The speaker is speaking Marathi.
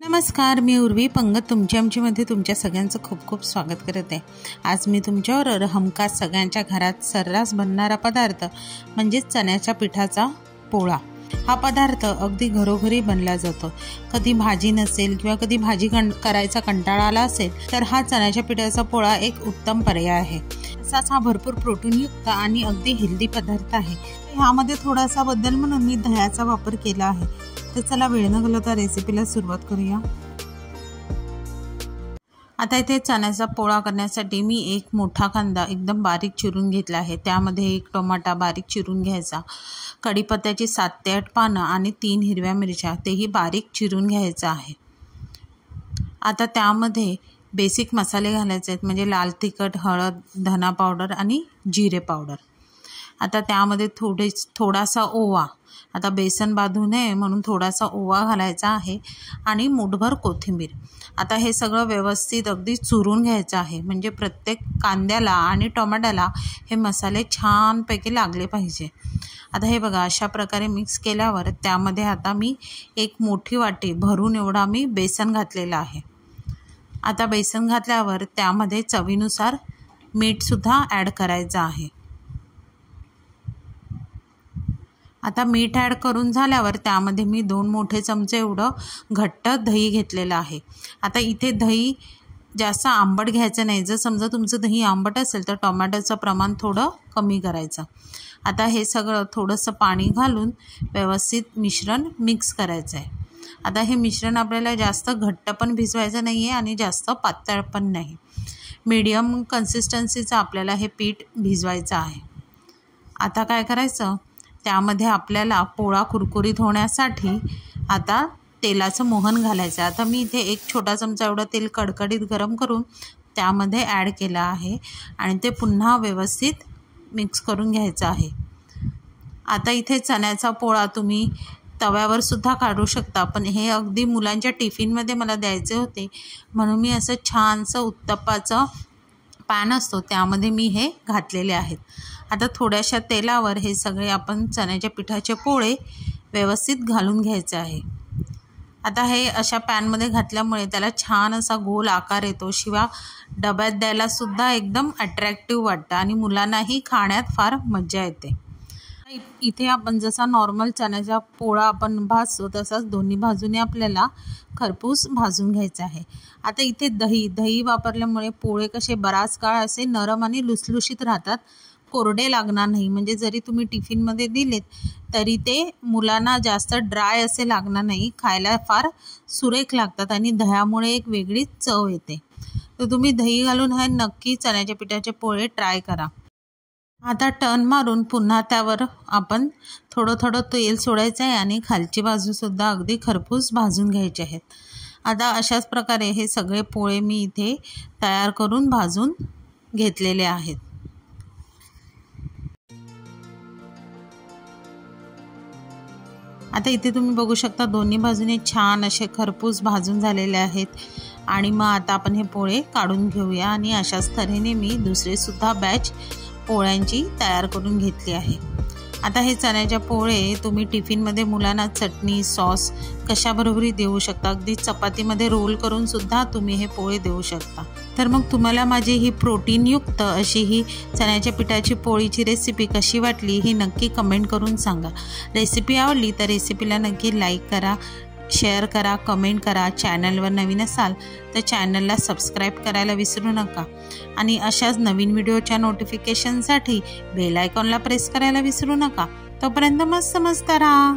नमस्कार, मी उर्वी पंगत तुमच्या आमच्यामध्ये तुमच्या सगळ्यांचं खूप खूप स्वागत करत आहे। आज मी तुमच्यावर हमखास सगळ्यांच्या घरात सर्रास बनणारा पदार्थ म्हणजे चण्याच्या पिठाचा पोळा। हा पदार्थ अगदी घरोघरी बनला जातो। कधी भाजी नसेल किंवा कधी भाजी करायचा कंटाळा आला असेल तर हा चण्याच्या पिठाचा पोळा एक उत्तम पर्याय आहे। तसाच हा भरपूर प्रोटीनयुक्त आणि अगदी हेल्दी पदार्थ आहे। ह्यामध्ये थोडासा बदल म्हणून मी दह्याचा वापर केला आहे। तर चला वेळ न घालवता रेसिपीला सुरुवात करूया। आता इथे चण्याचा पोळा करण्यासाठी मी एक मोठा कांदा एकदम बारीक चिरून घेतला आहे। त्यामध्ये एक टोमॅटो बारीक चिरून घ्यायचा, कढीपत्त्याची 7 ते 8 पानं आणि 3 हिरव्या मिरच्या तेही बारीक चिरून घ्यायचा आहे। आता त्यामध्ये बेसिक मसाले घालायचे आहेत, म्हणजे लाल तिखट, हळद, धना पावडर आणि जिरे पावडर। आता त्यामध्ये थोडासा ओवा, आता बेसन बांधू नये म्हणून थोडासा ओवा घालायचा आहे आणि मूठभर कोथिंबीर। आता हे सगळं व्यवस्थित अगदी चुरून घ्यायचं आहे, म्हणजे प्रत्येक कांद्याला आणि टोमॅटोला हे मसाले छानपैकी लागले पाहिजे। आता हे बघा, अशा प्रकारे मिक्स केल्यावर त्यामध्ये आता मी एक मोठी वाटी भरून एवढा मी बेसन घातलेला आहे। आता बेसन घातल्यावर त्यामध्ये चवीनुसार मीठसुद्धा ॲड करायचं आहे। आता मीठ ॲड करून झाल्यावर त्यामध्ये मी 2 मोठे चमचे एवढं घट्ट दही घेतलेलं आहे। आता इथे दही जास्त आंबट घ्यायचं नाही। जर समजा तुमचं दही आंबट असेल तर टोमॅटोचं प्रमाण थोडं कमी करायचं। आता हे सगळं थोडंसं पाणी घालून व्यवस्थित मिश्रण मिक्स करायचं आहे। आता हे मिश्रण आपल्याला जास्त घट्ट पण भिजवायचं नाही आहे आणि जास्त पातळ पण नाही, मीडियम कन्सिस्टन्सीचं आपल्याला हे पीठ भिजवायचं आहे। आता काय करायचं, त्यामध्ये आपल्याला पोळा कुरकुरीत होण्यासाठी आता तेलाचं मोहन घालायचं आहे। आता मी इथे 1 छोटा चमचा एवढं तेल कडकडीत गरम करून त्यामध्ये ॲड केलं आहे आणि ते पुन्हा व्यवस्थित मिक्स करून घ्यायचं आहे। आता इथे चण्याचा पोळा तुम्ही तव्यावर सुद्धा काढू शकता, पण हे अगदी मुलांच्या टिफिनमध्ये मला द्यायचे होते म्हणून मी असं छानसं उत्तप्पाचं पॅन असतो त्यामध्ये मी हे घातलेले आहेत। आता थोड्याशा तेलावर हे सगळे आपण चण्याच्या पिठाचे पोळे व्यवस्थित घालून घ्यायचे आहे। आता हे अशा पॅनमध्ये घातल्यामुळे त्याला छान असा गोल आकार येतो, शिवाय डब्यात द्यायला सुद्धा एकदम अट्रॅक्टिव्ह वाटतं आणि मुलांनाही खाण्यात फार मजा येते। इथे आपण जसा नॉर्मल चण्याचा पोळा आपण भाजतो तसाच दोन्ही बाजूने आपल्याला खरपूस भाजून घ्यायचं आहे। आता इथे दही वापरल्यामुळे पोळे कसे बराच काळ असे नरम आणि लुसलुशीत राहतात, कोरडे लागणार नाही। म्हणजे जरी तुम्ही टिफिनमध्ये दिलेत तरी ते मुलांना जास्त ड्राय असे लागणार नाही, खायला फार सुरेख लागतात आणि दह्यामुळे एक वेगळीच चव येते। तर तुम्ही दही घालून हे नक्की चण्याच्या पिठाचे पोळे ट्राय करा। आता टर्न मारून पुन्हा त्यावर आपण थोडं तेल सोडायचं आहे आणि खालची बाजूसुद्धा अगदी खरपूस भाजून घ्यायचे आहेत। आता अशाच प्रकारे हे सगळे पोळे मी इथे तयार करून भाजून घेतलेले आहेत। आता इथे तुम्ही बघू शकता दोन्ही बाजूने छान असे खरपूस भाजून झालेले आहेत आणि मग आता आपण हे पोळे काढून घेऊया आणि अशाच तऱ्हेने मी दुसरेसुद्धा बॅच पोळ्यांची तयार करून घेतली आहे। आता हे चण्याचे पोळे तुम्ही टिफिनमध्ये मुलांना चटणी सॉस कशाबरोबरही देऊ शकता, अगदी चपातीमध्ये रोल करून सुद्धा तुम्ही हे पोळे देऊ शकता। तर मग तुम्हाला माझी ही प्रोटीनयुक्त अशी ही चण्याच्या पिठाची पोळीची रेसिपी कशी वाटली ही नक्की कमेंट करून सांगा। रेसिपी आवडली तर रेसिपीला नक्की लाईक करा, शेअर करा, कमेंट करा। चॅनलवर नवीन असाल तर चॅनलला सबस्क्राईब करायला विसरू नका आणि अशाच नवीन व्हिडिओच्या नोटिफिकेशनसाठी बेल आयकॉनला प्रेस करायला विसरू नका। तोपर्यंत मस्त राहा।